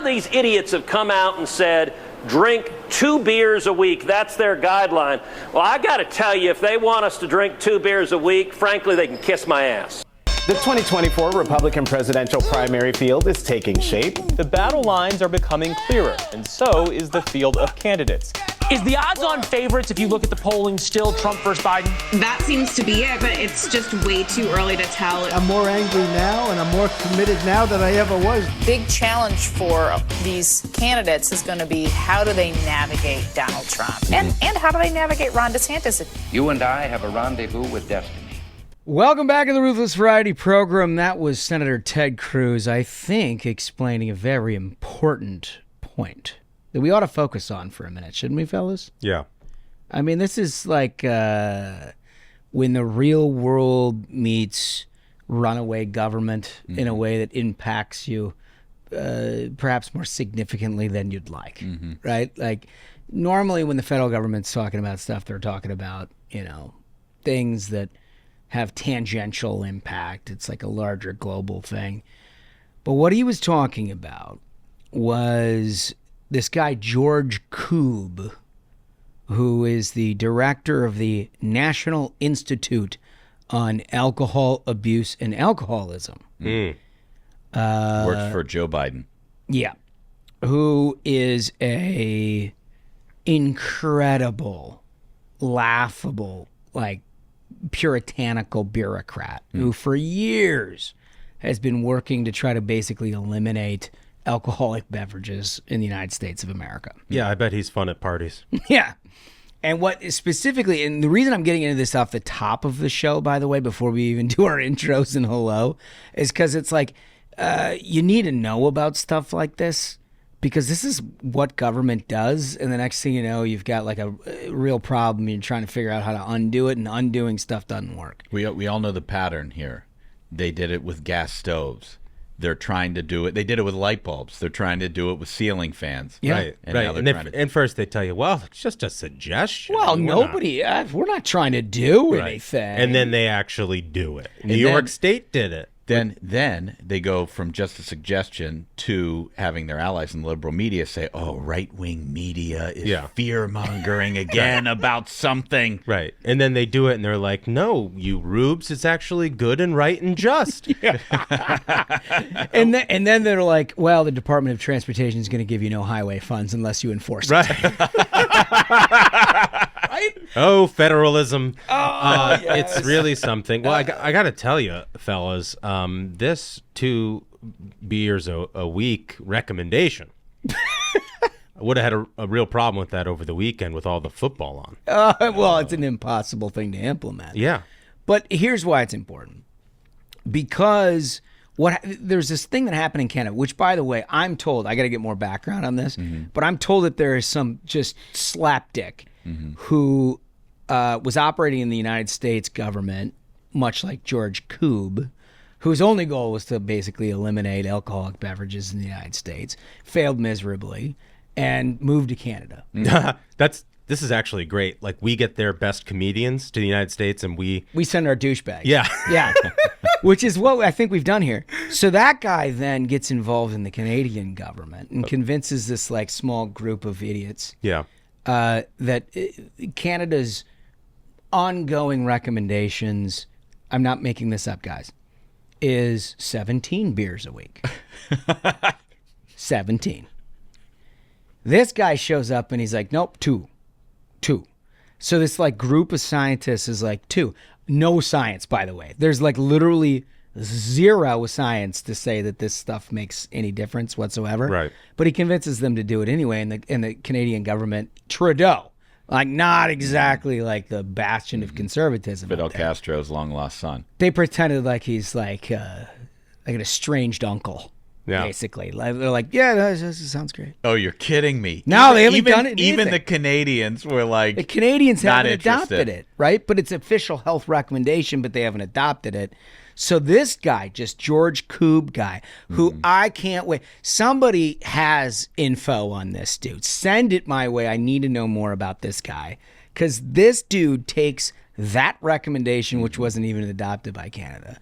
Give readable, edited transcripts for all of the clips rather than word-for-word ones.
these idiots have come out and said, drink 2 beers a week. That's their guideline. Well, I got to tell you, if they want us to drink 2 beers a week, frankly, they can kiss my ass. The 2024 Republican presidential primary field is taking shape. The battle lines are becoming clearer, and so is the field of candidates. Is the odds-on favorites, if you look at the polling, still Trump versus Biden? That seems to be it, but it's just way too early to tell. I'm more angry now, and I'm more committed now than I ever was. Big challenge for these candidates is going to be, how do they navigate Donald Trump? And how do they navigate Ron DeSantis? You and I have a rendezvous with destiny. Welcome back to the Ruthless Variety Program. That was Senator Ted Cruz, I think, explaining a very important point that we ought to focus on for a minute, shouldn't we, fellas? Yeah. I mean, this is like when the real world meets runaway government in a way that impacts you perhaps more significantly than you'd like, right? Like, normally when the federal government's talking about stuff, they're talking about, you know, things that have tangential impact. It's like a larger global thing. But what he was talking about was this guy, George Koob, who is the director of the National Institute on Alcohol Abuse and Alcoholism. Works for Joe Biden. Yeah. Who is a incredible, laughable, like, puritanical bureaucrat who for years has been working to try to basically eliminate alcoholic beverages in the United States of America. Yeah, I bet he's fun at parties. Yeah. And what specifically, and the reason I'm getting into this off the top of the show, by the way, before we even do our intros and hello, is because it's like, you need to know about stuff like this, because this is what government does. And the next thing you know, you've got like a real problem. You're trying to figure out how to undo it, and undoing stuff doesn't work. We all know the pattern here. They did it with gas stoves. They're trying to do it. They did it with light bulbs. They're trying to do it with ceiling fans. Yeah. Right. And right. now they're And first they tell you, well, it's just a suggestion. Well, we're not trying to do Right. anything. And then they actually do it. New And York then- State did it. Then they go from just a suggestion to having their allies in the liberal media say, oh, right-wing media is fear-mongering again about something. Right. And then they do it, and they're like, no, you rubes, it's actually good and right and just. And then they're like, well, the Department of Transportation is going to give you no highway funds unless you enforce it. Right? Oh, federalism. Oh, yes. It's really something. Well, I got to tell you, fellas, this 2 beers a week recommendation, I would have had a real problem with that over the weekend with all the football on. Well, it's an impossible thing to implement. Yeah. But here's why it's important. Because there's this thing that happened in Canada, which, by the way, I'm told, I got to get more background on this, but I'm told that there is some just slapdick who was operating in the United States government, much like George Koob, whose only goal was to basically eliminate alcoholic beverages in the United States, failed miserably, and moved to Canada. This is actually great. Like, we get their best comedians to the United States, and we send our douchebags. Yeah. Yeah. Which is what I think we've done here. So that guy then gets involved in the Canadian government and convinces this like small group of idiots that Canada's ongoing recommendations, I'm not making this up, guys, is 17 beers a week. 17. This guy shows up and he's like, nope, 2. So this like group of scientists is like 2. No science, by the way. There's like literally zero science to say that this stuff makes any difference whatsoever. Right. But he convinces them to do it anyway. And the Canadian government, Trudeau, like not exactly like the bastion of conservatism. Fidel Castro's long lost son. They pretended like he's like an estranged uncle. Yeah. Basically, they're like, yeah, that sounds great. Oh, you're kidding me. No, they haven't done it. Even anything. the Canadians were like, the Canadians not haven't interested. adopted it, right? But it's official health recommendation, but they haven't adopted it. So this guy, just George Koob guy, who I can't wait. Somebody has info on this dude. Send it my way. I need to know more about this guy, because this dude takes that recommendation, which wasn't even adopted by Canada,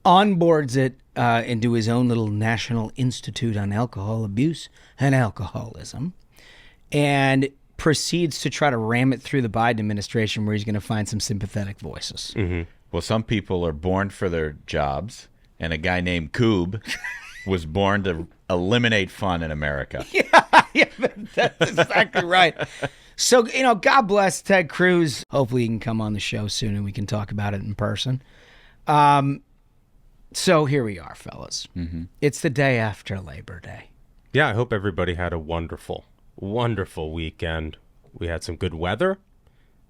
onboards it, into his own little National Institute on Alcohol Abuse and Alcoholism, and proceeds to try to ram it through the Biden administration where he's going to find some sympathetic voices. Mm-hmm. Well, some people are born for their jobs, and a guy named Coob was born to eliminate fun in America. Yeah, that's exactly right. So, God bless Ted Cruz. Hopefully he can come on the show soon and we can talk about it in person. So here we are, fellas. Mm-hmm. It's the day after Labor Day. Yeah, I hope everybody had a wonderful, wonderful weekend. We had some good weather,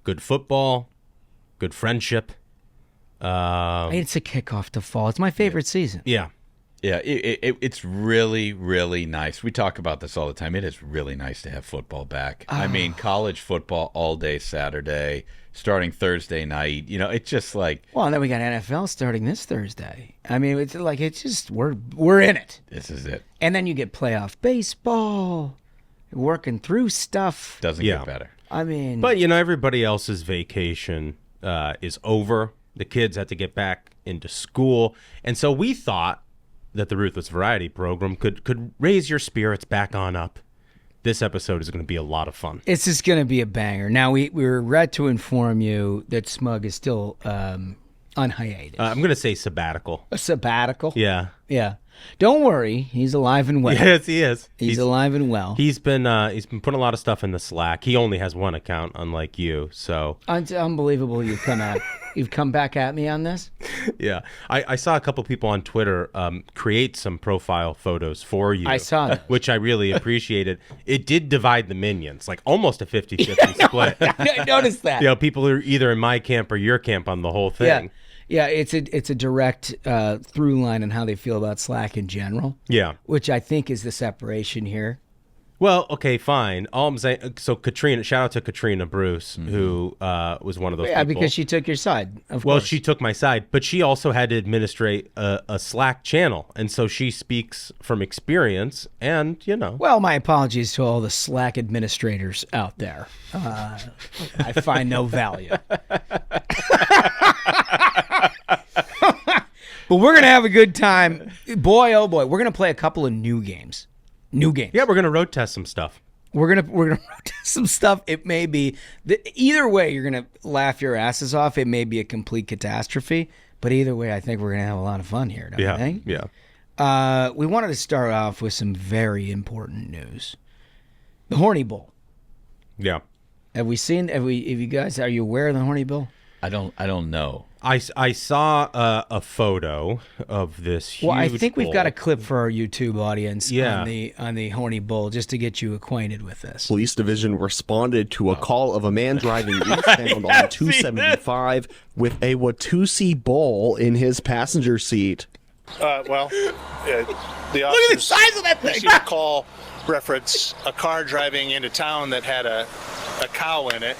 good football, good friendship. It's a kickoff to fall. It's my favorite season. Yeah. Yeah, it's really, really nice. We talk about this all the time. It is really nice to have football back. I mean, college football all day Saturday, starting Thursday night. It's just like... Well, and then we got NFL starting this Thursday. I mean, it's just, we're in it. This is it. And then you get playoff baseball, working through stuff. Doesn't get better. I mean... But, everybody else's vacation is over. The kids had to get back into school. And so we thought that the Ruthless Variety program could raise your spirits back on up. This episode is going to be a lot of fun. It's just going to be a banger. Now, we regret to inform you that Smug is still on hiatus. I'm going to say sabbatical. A sabbatical? Yeah. Yeah. Don't worry. He's alive and well. Yes, he is. He's alive and well. He's been putting a lot of stuff in the Slack. He only has one account, unlike you. So It's unbelievable you've come back at me on this. Yeah. I saw a couple people on Twitter create some profile photos for you. I saw that. Which I really appreciated. It did divide the minions, like almost a 50-50 split. I noticed that. People are either in my camp or your camp on the whole thing. Yeah, it's a direct through line on how they feel about Slack in general. Yeah. Which I think is the separation here. Well, okay, fine. All I'm saying, so Katrina, shout out to Katrina Bruce, who was one of those people. Because she took your side, of Well, course. she took my side, but she also had to administrate a Slack channel, and so she speaks from experience, and, Well, my apologies to all the Slack administrators out there. I find no value. But we're going to have a good time. Boy, oh boy, we're going to play a couple of new games. Yeah, we're gonna road test some stuff. We're gonna road test some stuff. It may be either way. You're gonna laugh your asses off. It may be a complete catastrophe, but either way, I think we're gonna have a lot of fun here. Don't you think? Yeah. We wanted to start off with some very important news. The Horny Bowl. Yeah. Have you guys? Are you aware of the Horny Bowl? I don't know. I saw a photo of this huge Well, I think we've bowl. got a clip for our YouTube audience Yeah. on the Horny Bowl just to get you acquainted with this. Police division responded to a call of a man driving eastbound on 275 with a Watusi bowl in his passenger seat. The officers, Look at the size of that thing! received a call reference a car driving into town that had a cow in it.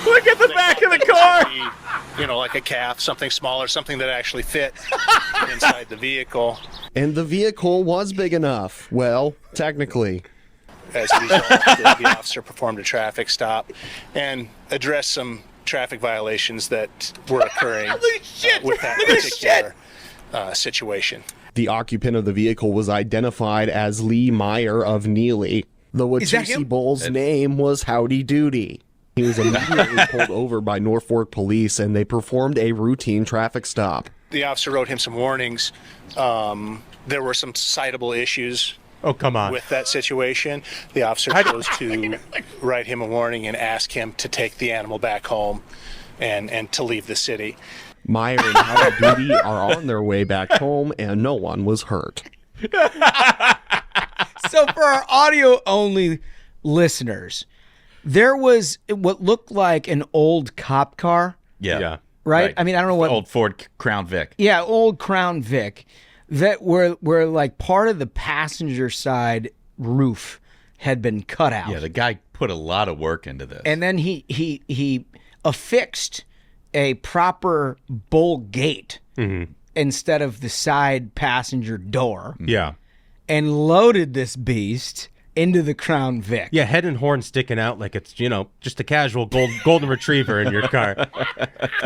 Look at the back of the car! Like a calf, something smaller, something that actually fit inside the vehicle. And the vehicle was big enough. Well, technically. As a result, the officer performed a traffic stop and addressed some traffic violations that were occurring with that particular situation. The occupant of the vehicle was identified as Lee Meyer of Neely. The Watusi Bowl's name was Howdy Doody. He was immediately pulled over by Norfolk police, and they performed a routine traffic stop. The officer wrote him some warnings. There were some citable issues with that situation. The officer chose to write him a warning and ask him to take the animal back home and to leave the city. Meyer and Howdy Doody are on their way back home, and no one was hurt. So for our audio-only listeners, there was what looked like an old cop car. Yeah. Right? I mean, I don't know what... Old Ford Crown Vic. Yeah, old Crown Vic. That were like part of the passenger side roof had been cut out. Yeah, the guy put a lot of work into this. And then he affixed a proper bowl gate instead of the side passenger door. Yeah. And loaded this beast into the Crown Vic. Yeah, head and horn sticking out like it's, just a casual golden retriever in your car.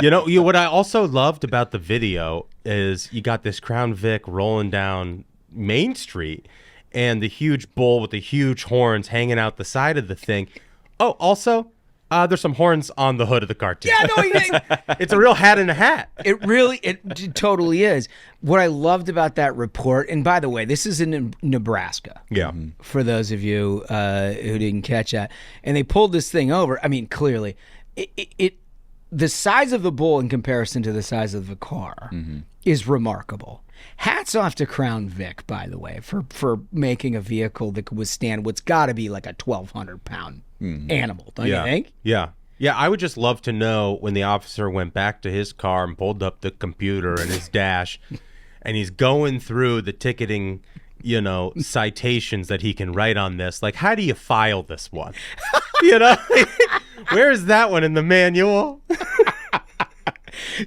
What I also loved about the video is you got this Crown Vic rolling down Main Street and the huge bull with the huge horns hanging out the side of the thing. Oh, also, there's some horns on the hood of the car, too. Yeah, no, it's a real hat in a hat. It totally is. What I loved about that report, and by the way, this is in Nebraska. Yeah. For those of you who didn't catch that. And they pulled this thing over. I mean, clearly, the size of the bull in comparison to the size of the car is remarkable. Hats off to Crown Vic, by the way, for making a vehicle that could withstand what's got to be like a 1,200-pound animal, don't you think? Yeah. Yeah, I would just love to know when the officer went back to his car and pulled up the computer and his dash, and he's going through the ticketing, citations that he can write on this. Like, how do you file this one? Where is that one in the manual?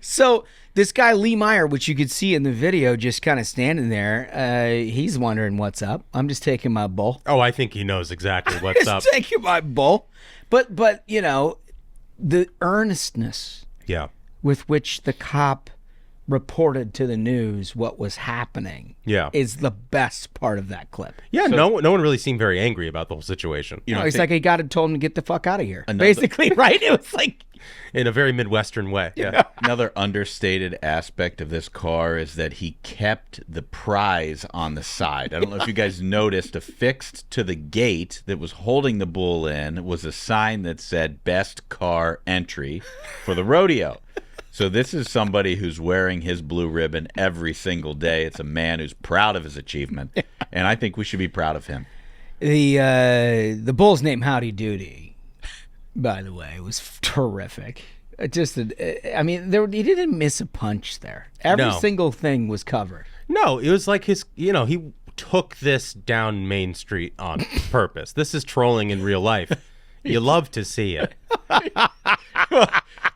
So this guy Lee Meyer, which you could see in the video, just kind of standing there, he's wondering what's up. I'm just taking my bull. Oh, I think he knows exactly what's up. Taking my bull, but the earnestness, with which the cop reported to the news what was happening, is the best part of that clip. Yeah, so, no one really seemed very angry about the whole situation. It's like he told him to get the fuck out of here, basically, right? It was like. In a very Midwestern way. Yeah. Another understated aspect of this car is that he kept the prize on the side. I don't know if you guys noticed, affixed to the gate that was holding the bull in was a sign that said "Best Car Entry" for the rodeo. So this is somebody who's wearing his blue ribbon every single day. It's a man who's proud of his achievement, and I think we should be proud of him. The bull's name Howdy Doody. By the way, it was terrific. He didn't miss a punch there. Every single thing was covered. No, it was like he took this down Main Street on purpose. This is trolling in real life. You love to see it.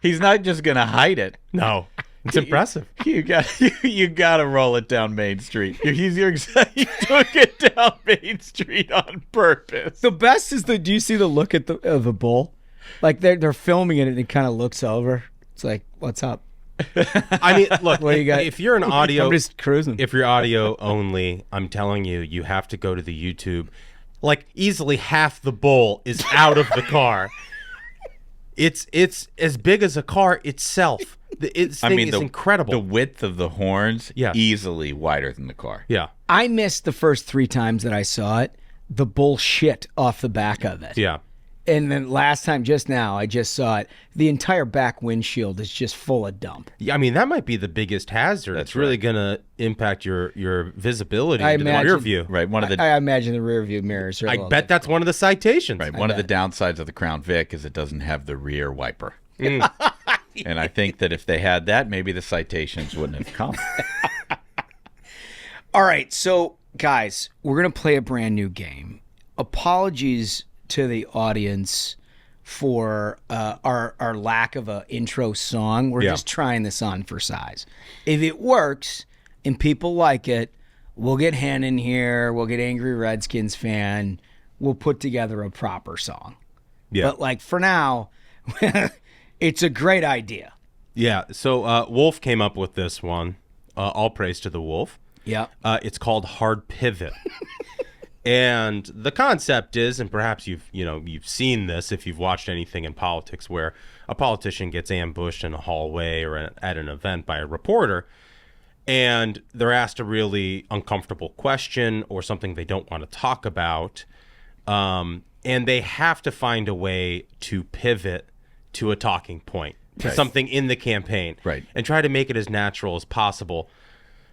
He's not just going to hide it. No. It's impressive. You got to roll it down Main Street. He took it down Main Street on purpose. The best is do you see the look of the bull? Like they're filming it and it kind of looks over. It's like, what's up? I mean, look, what do you got? If you're an audio, I'm just cruising. If you're audio only, I'm telling you, you have to go to the YouTube. Like easily half the bull is out of the car. It's as big as a car itself. This thing is incredible. The width of the horns, easily wider than the car. Yeah. I missed the first 3 times that I saw it. The bullshit off the back of it. Yeah. And then last time, just now, I just saw it. The entire back windshield is just full of dump. Yeah, I mean, that might be the biggest hazard. That's really going to impact your visibility in the rear view. Right. I imagine the rear view mirrors are I bet that's one of the citations. Right. One of the downsides of the Crown Vic is it doesn't have the rear wiper. And I think that if they had that, maybe the citations wouldn't have come. All right. So, guys, we're going to play a brand new game. Apologies to the audience for our lack of an intro song. We're just trying this on for size. If it works and people like it, we'll get Hen in here. We'll get Angry Redskins fan. We'll put together a proper song. Yeah. But for now, it's a great idea. Yeah. So Wolf came up with this one. All praise to the Wolf. Yeah. It's called Hard Pivot. And the concept is, and perhaps you've seen this if you've watched anything in politics, where a politician gets ambushed in a hallway or at an event by a reporter, and they're asked a really uncomfortable question or something they don't want to talk about, and they have to find a way to pivot to a talking point, to something in the campaign, and try to make it as natural as possible.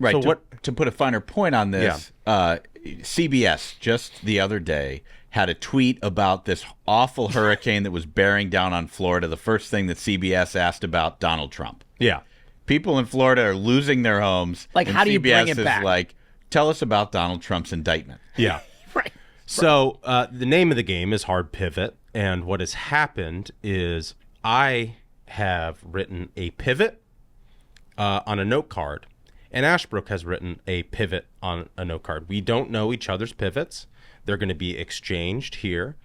Right. So to put a finer point on this, CBS just the other day had a tweet about this awful hurricane that was bearing down on Florida. The first thing that CBS asked about Donald Trump. Yeah. People in Florida are losing their homes. How do you bring it back? CBS is tell us about Donald Trump's indictment. Yeah. Right. So the name of the game is Hard Pivot. And what has happened is I have written a pivot on a note card. And Ashbrook has written a pivot on a note card. We don't know each other's pivots. They're going to be exchanged here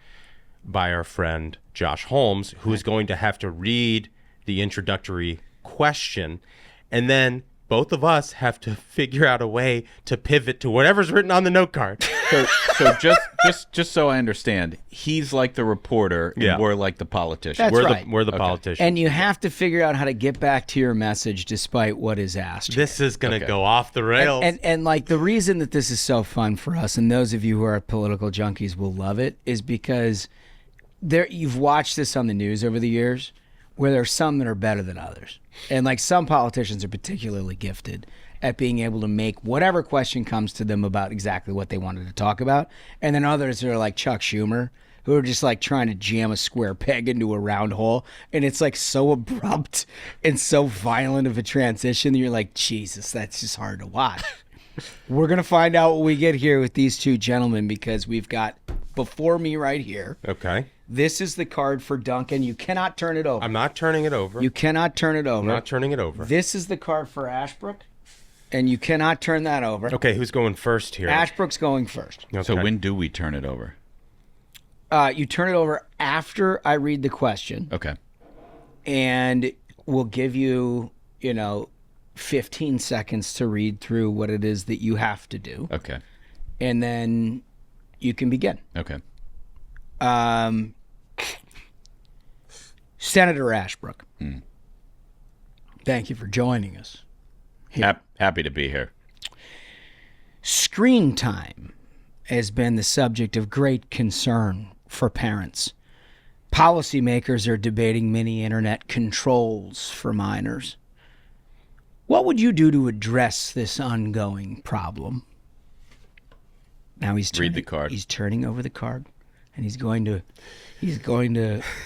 by our friend Josh Holmes, who is going to have to read the introductory question, and then both of us have to figure out a way to pivot to whatever's written on the note card. So just so I understand, he's like the reporter, and we're like the politician. That's right. We're the politician. And you have to figure out how to get back to your message despite what is asked. This is going to go off the rails. And like the reason that this is so fun for us, and those of you who are political junkies will love it, is because you've watched this on the news over the years, where there are some that are better than others. And like some politicians are particularly gifted at being able to make whatever question comes to them about exactly what they wanted to talk about. And then others are like Chuck Schumer, who are just like trying to jam a square peg into a round hole. And it's like so abrupt and so violent of a transition that you're like, Jesus, that's just hard to watch. We're going to find out what we get here with these two gentlemen, because we've got before me right here. Okay. This is the card for Duncan. You cannot turn it over. I'm not turning it over. You cannot turn it over. I'm not turning it over. This is the card for Ashbrook, and you cannot turn that over. Okay, who's going first here? Ashbrook's going first. Okay. So when do we turn it over? You turn it over after I read the question. Okay. And we'll give you, 15 seconds to read through what it is that you have to do. Okay. And then you can begin. Okay. Senator Ashbrook, thank you for joining us. Happy to be here. Screen time has been the subject of great concern for parents. Policymakers are debating many internet controls for minors. What would you do to address this ongoing problem? Now read the card. He's turning over the card, and he's going to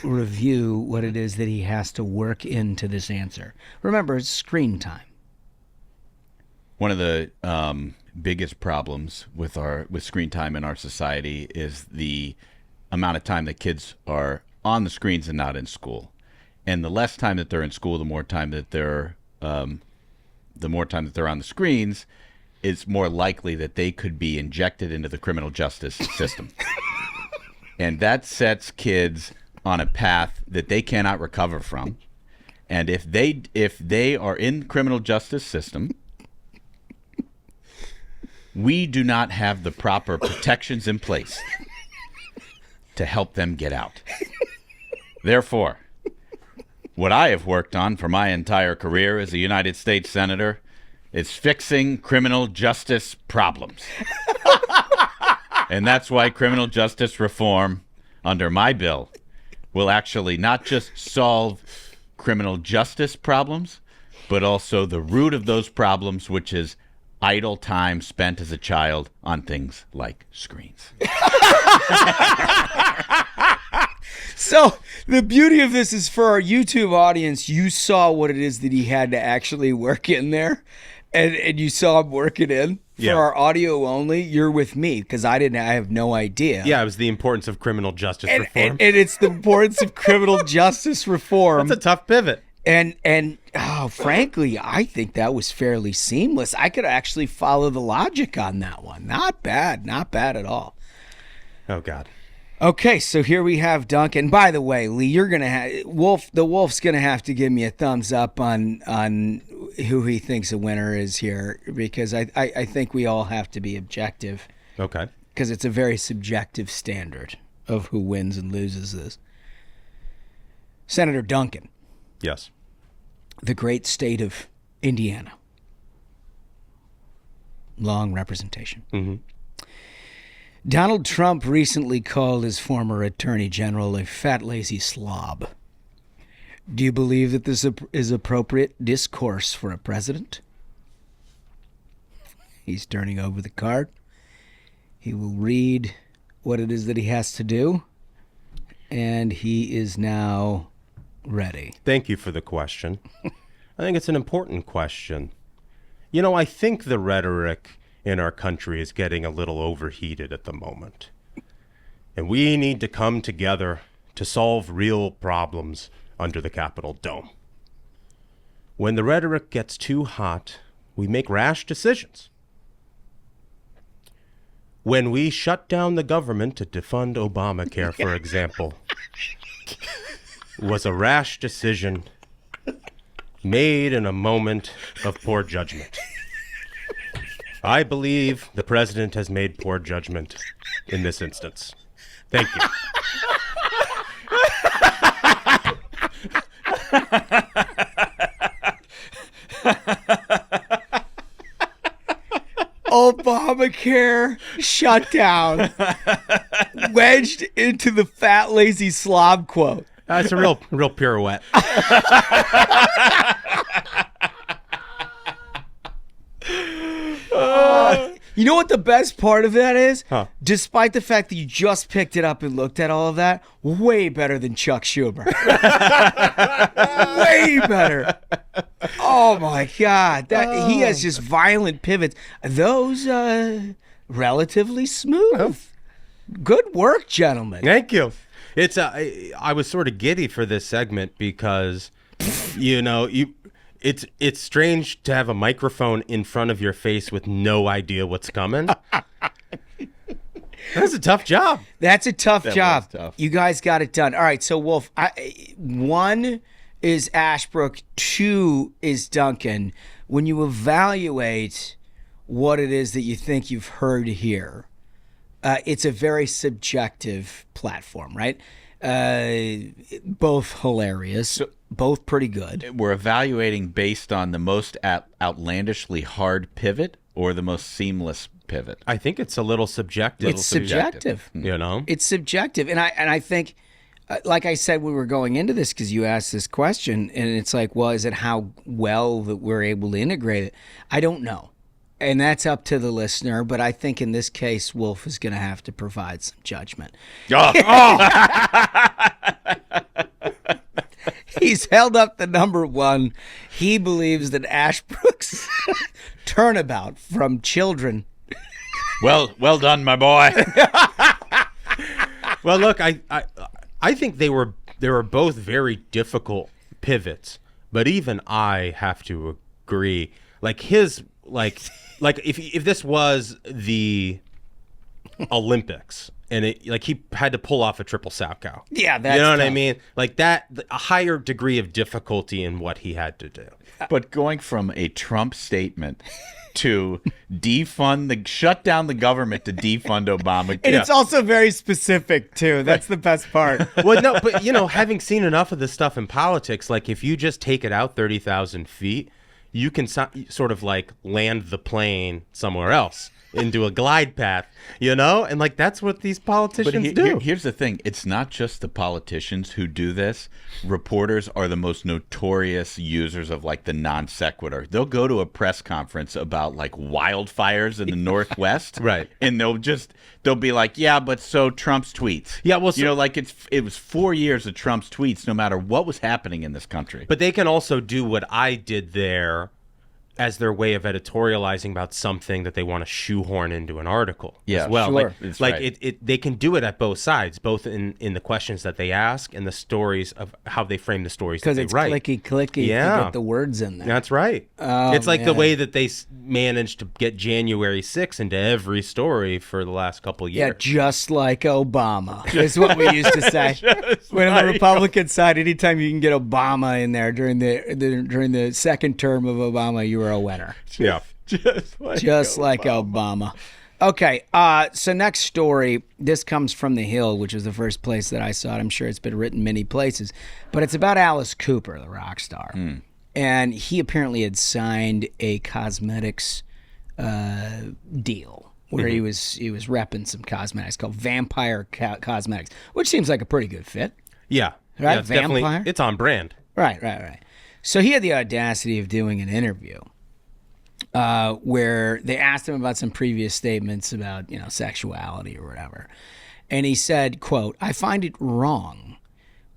review what it is that he has to work into this answer. Remember, it's screen time. One of the biggest problems with screen time in our society is the amount of time that kids are on the screens and not in school. And the less time that they're in school, the more time that they're on the screens, is more likely that they could be injected into the criminal justice system. And that sets kids on a path that they cannot recover from. And if they are in the criminal justice system, we do not have the proper protections in place to help them get out. Therefore, what I have worked on for my entire career as a United States Senator is fixing criminal justice problems. And that's why criminal justice reform under my bill will actually not just solve criminal justice problems, but also the root of those problems, which is idle time spent as a child on things like screens. So the beauty of this is, for our YouTube audience, you saw what it is that he had to actually work in there, and you saw him work it in. For our audio only, you're with me, because I have no idea. Yeah, it was the importance of criminal justice reform. And it's the importance of criminal justice reform. That's a tough pivot. And frankly, I think that was fairly seamless. I could actually follow the logic on that one. Not bad at all. Oh, God. Okay, so here we have Duncan. By the way, Lee, you're gonna have the Wolf's gonna have to give me a thumbs up on who he thinks a winner is here, because I think we all have to be objective. Okay. Because it's a very subjective standard of who wins and loses this. Senator Duncan. Yes. The great state of Indiana. Long representation. Mm-hmm. Donald Trump recently called his former attorney general a fat, lazy slob. Do you believe that this is appropriate discourse for a president? He's turning over the card. He will read what it is that he has to do, and he is now ready. Thank you for the question. I think it's an important question. You know, I think the rhetoric in our country is getting a little overheated at the moment. And we need to come together to solve real problems under the Capitol dome. When the rhetoric gets too hot, we make rash decisions. When we shut down the government to defund Obamacare, for example, was a rash decision made in a moment of poor judgment. I believe the president has made poor judgment in this instance. Thank you. Obamacare shut down, wedged into the fat lazy slob quote. That's a real pirouette. You know what the best part of that is? Huh. Despite the fact that you just picked it up and looked at all of that, way better than Chuck Schumer. Way better. Oh my God. He has just violent pivots. Those relatively smooth. Good work, gentlemen. Thank you. It's I was sort of giddy for this segment because it's strange to have a microphone in front of your face with no idea what's coming. That's a tough job. That's a tough job. Tough. You guys got it done. All right, so Wolf, 1 is Ashbrook, 2 is Duncan. When you evaluate what it is that you think you've heard here, it's a very subjective platform, right? Both hilarious, both pretty good. We're evaluating based on the most outlandishly hard pivot or the most seamless pivot. I think it's a little subjective. It's subjective. You know? It's subjective. And I think, like I said, when we were going into this, because you asked this question, and it's like, well, is it how well that we're able to integrate it? I don't know. And that's up to the listener, but I think in this case, Wolf is going to have to provide some judgment. He's held up the number 1. He believes that Ashbrook's turnabout from children. Well done, my boy. Well, look, I think they were both very difficult pivots, but even I have to agree. Like his if this was the Olympics and he had to pull off a triple Salchow. Yeah, that's you know what tough. I mean? Like that, a higher degree of difficulty in what he had to do. But going from a Trump statement to shut down the government to defund Obamacare. And it's also very specific, too. That's the best part. Well, no, but having seen enough of this stuff in politics, like if you just take it out 30,000 feet, you can sort of like land the plane somewhere else into a glide path, and like that's what these politicians do. Here's the thing. It's not just the politicians who do this. Reporters are the most notorious users of like the non sequitur. They'll go to a press conference about like wildfires in the Northwest. Right. And they'll be like, yeah, but so Trump's tweets. Yeah, well, it was 4 years of Trump's tweets no matter what was happening in this country. But they can also do what I did there as their way of editorializing about something that they want to shoehorn into an article as well. Sure. They can do it at both sides, both in the questions that they ask and the stories of how they frame the stories that they write. Because it's clicky to get the words in there. That's right. It's like the way that they managed to get January 6th into every story for the last couple of years. Yeah, just like Obama is what we used to say. When on the Republican side, anytime you can get Obama in there during the second term of Obama, you were a winner. Yeah. Just like Obama. Okay, so next story. This comes from The Hill, which was the first place that I saw it. I'm sure it's been written many places. But it's about Alice Cooper, the rock star. And he apparently had signed a cosmetics deal where he was repping some cosmetics called Vampire Cosmetics, which seems like a pretty good fit. Yeah. Right? Yeah, it's definitely, it's on brand. Right. So he had the audacity of doing an interview where they asked him about some previous statements about, sexuality or whatever. And he said, quote, "I find it wrong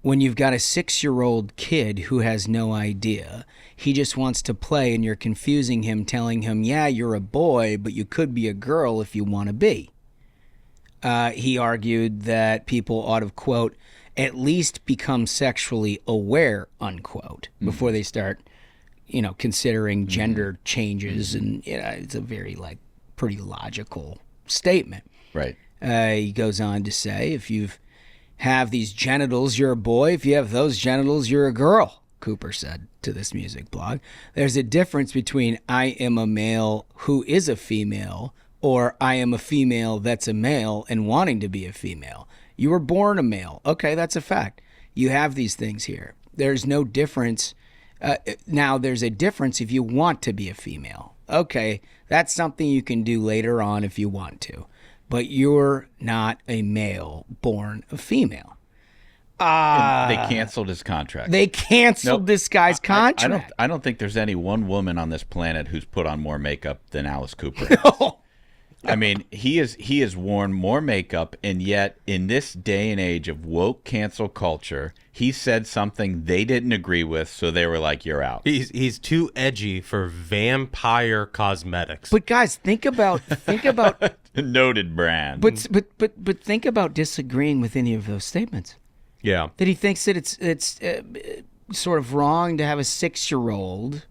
when you've got a 6-year-old kid who has no idea. He just wants to play and you're confusing him, telling him, yeah, you're a boy, but you could be a girl if you want to be." He argued that people ought to, quote, "at least become sexually aware," unquote, before they start considering gender changes, and it's a very pretty logical statement. Right. He goes on to say, if you have these genitals, you're a boy. If you have those genitals, you're a girl, Cooper said to this music blog. There's a difference between I am a male who is a female or I am a female that's a male and wanting to be a female. You were born a male. Okay, that's a fact. You have these things here. There's no difference. Now, there's a difference if you want to be a female. Okay, that's something you can do later on if you want to. But you're not a male born a female. They canceled his contract. They canceled this guy's contract. I don't think there's any one woman on this planet who's put on more makeup than Alice Cooper. No. I mean, he has worn more makeup, and yet in this day and age of woke cancel culture, he said something they didn't agree with, so they were like, "You're out." He's too edgy for vampire cosmetics. But guys, think about noted brand. But think about disagreeing with any of those statements. Yeah. That he thinks that it's sort of wrong to have a 6-year-old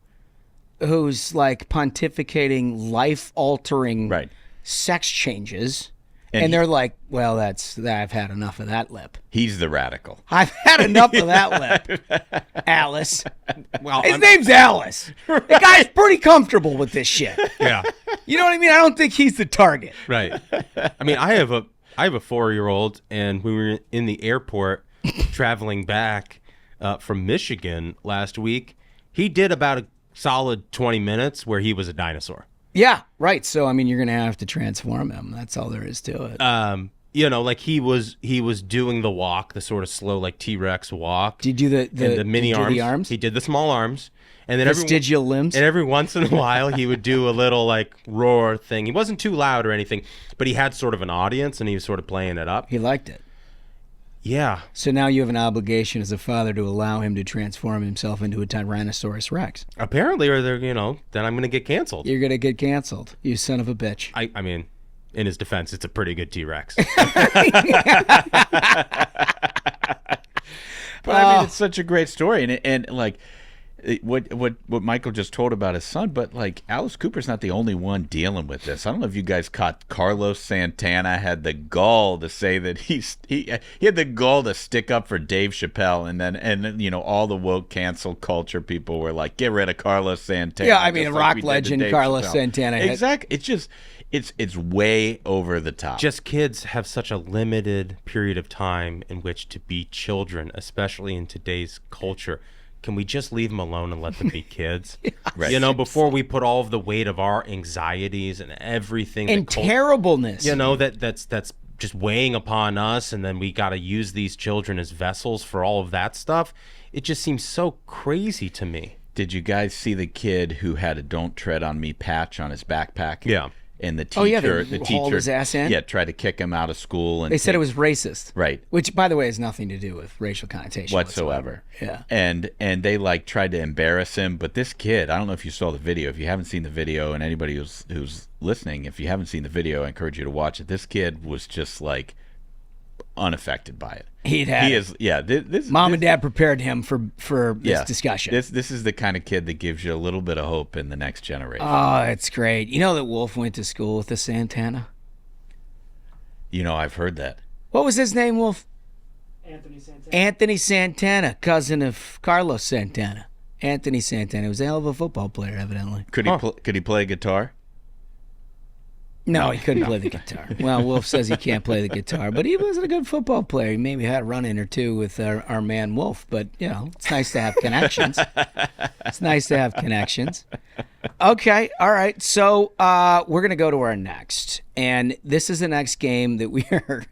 who's pontificating life-altering sex changes, and they're like, well, I've had enough of that lip. He's the radical. I've had enough of that lip, Alice. Well, his name's Alice. The guy's pretty comfortable with this shit. Yeah. You know what I mean? I don't think he's the target. Right. I mean, I have a 4-year-old, and we were in the airport traveling back from Michigan last week. He did about a solid 20 minutes where he was a dinosaur. Yeah, right. So, I mean, you're going to have to transform him. That's all there is to it. He was doing the walk, the sort of slow, T-Rex walk. Did you do the mini arms? The arms? He did the small arms. And then vestigial limbs? And every once in a while, he would do a little, roar thing. He wasn't too loud or anything, but he had sort of an audience, and he was sort of playing it up. He liked it. Yeah. So now you have an obligation as a father to allow him to transform himself into a Tyrannosaurus Rex. Apparently, or then I'm going to get canceled. You're going to get canceled, you son of a bitch. I mean, in his defense, it's a pretty good T-Rex. But I mean, it's such a great story, and what Michael just told about his son, but Alice Cooper's not the only one dealing with this. I don't know if you guys caught Carlos Santana had the gall to say that he had the gall to stick up for Dave Chappelle, and then all the woke cancel culture people were like, get rid of Carlos Santana. Yeah, I mean, rock legend Carlos Santana. Exactly. It's just it's way over the top. Just kids have such a limited period of time in which to be children, especially in today's culture. Can we just leave them alone and let them be kids? Right. Before we put all of the weight of our anxieties and everything and terribleness, that's just weighing upon us, and then we got to use these children as vessels for all of that stuff. It just seems so crazy to me. Did you guys see the kid who had a "Don't Tread on Me" patch on his backpack? Yeah. And the teacher, they hauled his ass in? Yeah, tried to kick him out of school. And they said it was racist. Right. Which, by the way, has nothing to do with racial connotation whatsoever. Yeah. And they tried to embarrass him. But this kid, I don't know if you saw the video. If you haven't seen the video, and anybody who's listening, if you haven't seen the video, I encourage you to watch it. This kid was just unaffected by it. He is. Yeah. Mom and Dad prepared him for this discussion. This is the kind of kid that gives you a little bit of hope in the next generation. Oh, it's great. You know that Wolf went to school with the Santana? I've heard that. What was his name, Wolf? Anthony Santana, cousin of Carlos Santana. Anthony Santana. He was a hell of a football player, evidently. Could he play guitar? No, he couldn't play the guitar. Well, Wolf says he can't play the guitar, but he was a good football player. He maybe had a run-in or two with our man Wolf, but, it's nice to have connections. It's nice to have connections. Okay, all right. So we're going to go to our next, and this is the next game that we are,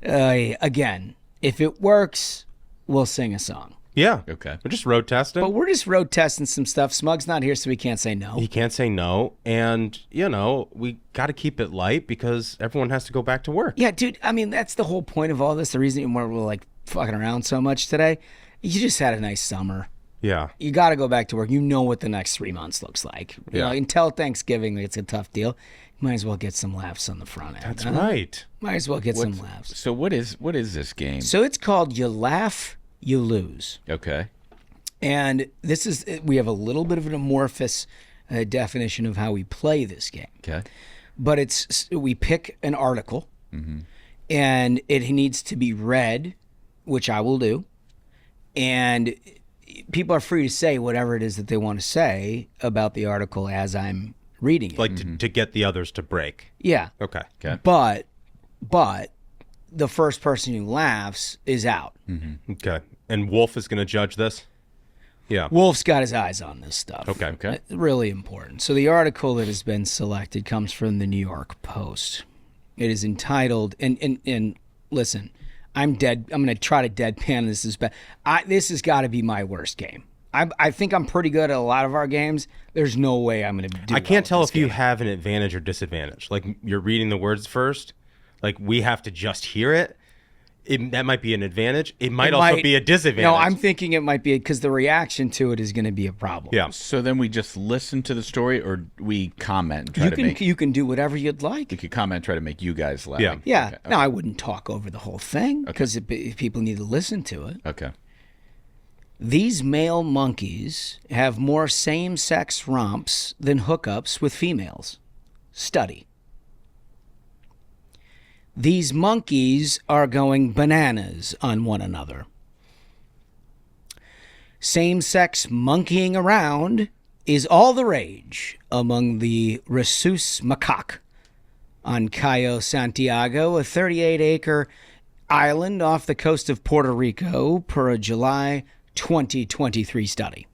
again, if it works, we'll sing a song. Yeah. Okay. We're just road testing. But we're just road testing some stuff. Smug's not here, so we can't say no. He can't say no. And, we got to keep it light because everyone has to go back to work. Yeah, dude. I mean, that's the whole point of all this. The reason we're fucking around so much today. You just had a nice summer. Yeah. You got to go back to work. You know what the next 3 months looks like. Yeah. Until Thanksgiving, it's a tough deal. You might as well get some laughs on the front end. That's right. Might as well get some laughs. So what is this game? So it's called You Laugh, You Lose. Okay. And we have a little bit of an amorphous definition of how we play this game. Okay. But we pick an article, and it needs to be read, which I will do. And people are free to say whatever it is that they want to say about the article as I'm reading it. Like to get the others to break. Yeah. Okay. But the first person who laughs is out. Okay. And Wolf is going to judge this? Yeah. Wolf's got his eyes on this stuff. Okay. Really important. So the article that has been selected comes from the New York Post. It is entitled, and listen, I'm dead. I'm going to try to deadpan this as bad. This has got to be my worst game. I think I'm pretty good at a lot of our games. There's no way I'm going to do. I can't tell if you have an advantage or disadvantage. Like you're reading the words first. Like we have to just hear it. That might be an advantage. It might also be a disadvantage. No, I'm thinking it might be because the reaction to it is going to be a problem. Yeah. So then we just listen to the story, or we comment and try to make. You can do whatever you'd like. We could comment, and try to make you guys laugh. Yeah. Yeah. Okay. No, I wouldn't talk over the whole thing because people need to listen to it. Okay. These male monkeys have more same-sex romps than hookups with females. Study. These monkeys are going bananas on one another. Same-sex monkeying around is all the rage among the rhesus macaque on Cayo Santiago, a 38-acre island off the coast of Puerto Rico, per a July 2023 study.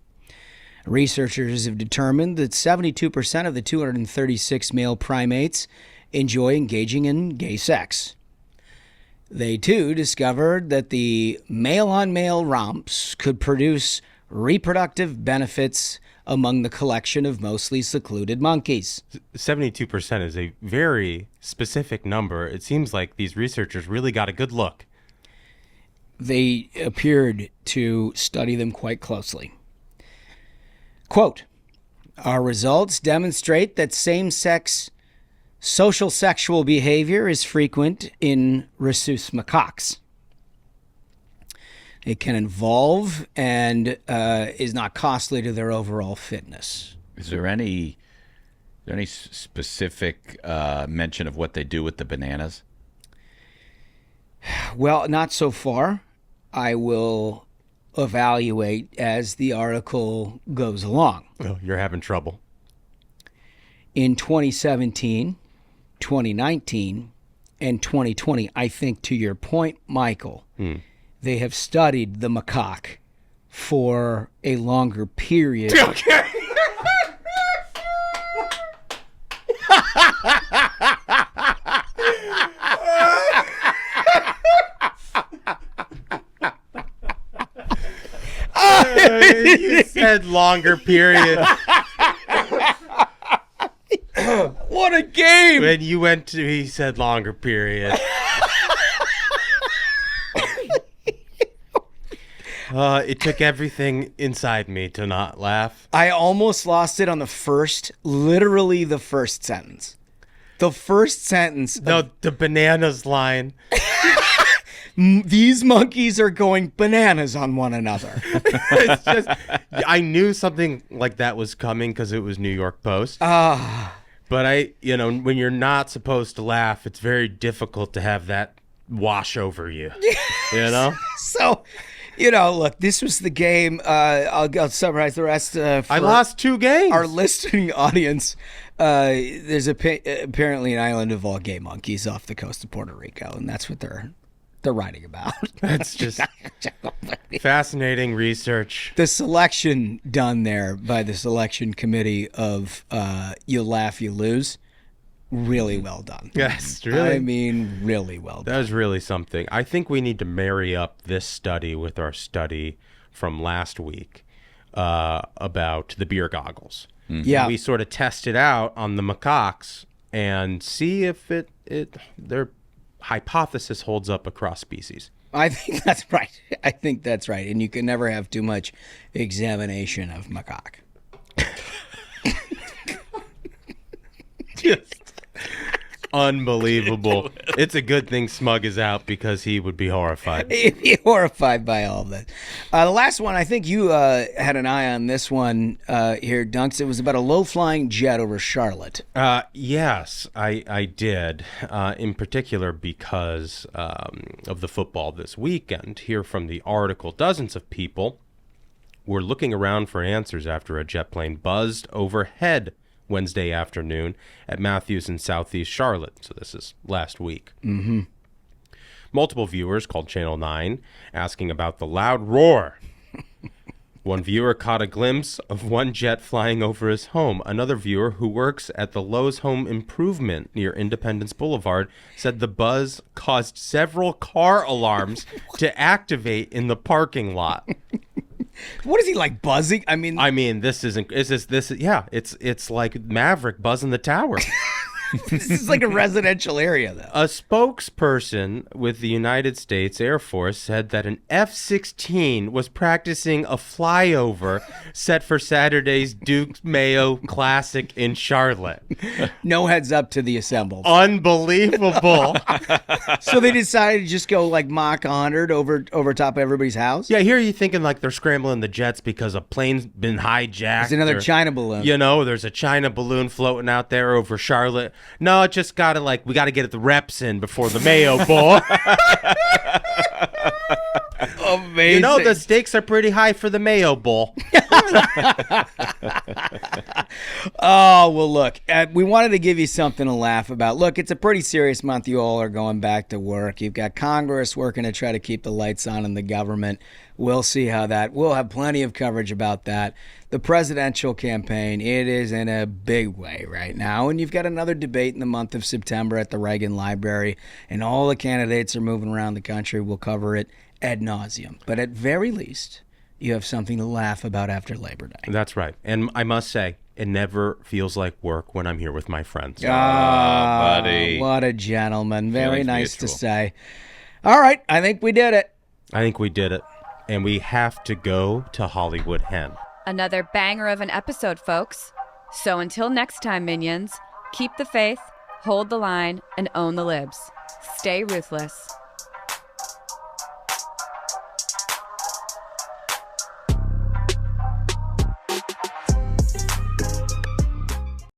Researchers have determined that 72% of the 236 male primates enjoy engaging in gay sex. They, too, discovered that the male-on-male romps could produce reproductive benefits among the collection of mostly secluded monkeys. 72% is a very specific number. It seems like these researchers really got a good look. They appeared to study them quite closely. Quote, our results demonstrate that same-sex social sexual behavior is frequent in rhesus macaques. It can involve and is not costly to their overall fitness. Is there any specific mention of what they do with the bananas? Well, not so far. I will evaluate as the article goes along. Oh, you're having trouble. In 2017, 2019, and 2020, I think to your point, Michael, they have studied the macaque for a longer period. Okay. You said longer period. What a game! When you went to, he said longer period. It took everything inside me to not laugh. I almost lost it on literally the first sentence. The first sentence. No, the bananas line. These monkeys are going bananas on one another. It's just, I knew something like that was coming because it was New York Post. But when you're not supposed to laugh, it's very difficult to have that wash over you. So, look, this was the game. I'll summarize the rest. I lost 2 games. Our listening audience. There's apparently an island of all gay monkeys off the coast of Puerto Rico, and that's what they're writing about. That's just fascinating research. The selection done there by the selection committee of You Laugh, You Lose, really well done. Yes, really. I mean, really well done. That was really something. I think we need to marry up this study with our study from last week about the beer goggles. Yeah. We sort of test it out on the macaques and see if their hypothesis holds up across species. I think that's right. And you can never have too much examination of macaque. Unbelievable. It's a good thing Smug is out because he would be horrified. He'd be horrified by all of this. The last one, I think you had an eye on this one here, Dunks. It was about a low-flying jet over Charlotte. Yes, I did, in particular because of the football this weekend. Here from the article, dozens of people were looking around for answers after a jet plane buzzed overhead Wednesday afternoon at Matthews in southeast Charlotte. So this is last week. Mm-hmm. Multiple viewers called Channel 9 asking about the loud roar. One viewer caught a glimpse of one jet flying over his home. Another viewer who works at the Lowe's Home Improvement near Independence Boulevard said the buzz caused several car alarms to activate in the parking lot. What is he, like, buzzing? I mean, this isn't. It's like Maverick buzzing the tower. This is like a residential area, though. A spokesperson with the United States Air Force said that an F-16 was practicing a flyover set for Saturday's Duke's Mayo Classic in Charlotte. No heads up to the assembled. Unbelievable. So they decided to just go like Mach 100 over top of everybody's house? Yeah, here you're thinking like they're scrambling the jets because a plane's been hijacked. There's another China balloon. You know, there's a China balloon floating out there over Charlotte. No, it just we got to get the reps in before the Mayo Bowl. Amazing. You know, the stakes are pretty high for the Mayo Bowl. Oh, well, look, we wanted to give you something to laugh about. Look, it's a pretty serious month. You all are going back to work. You've got Congress working to try to keep the lights on in the government. We'll see how we'll have plenty of coverage about that. The presidential campaign, it is in a big way right now. And you've got another debate in the month of September at the Reagan Library. And all the candidates are moving around the country. We'll cover it ad nauseum. But at very least, you have something to laugh about after Labor Day. That's right. And I must say, it never feels like work when I'm here with my friends. Buddy. What a gentleman. Very nice to say. All right. I think we did it. And we have to go to Hollywood Hen. Another banger of an episode, folks. So until next time, minions, keep the faith, hold the line, and own the libs. Stay ruthless.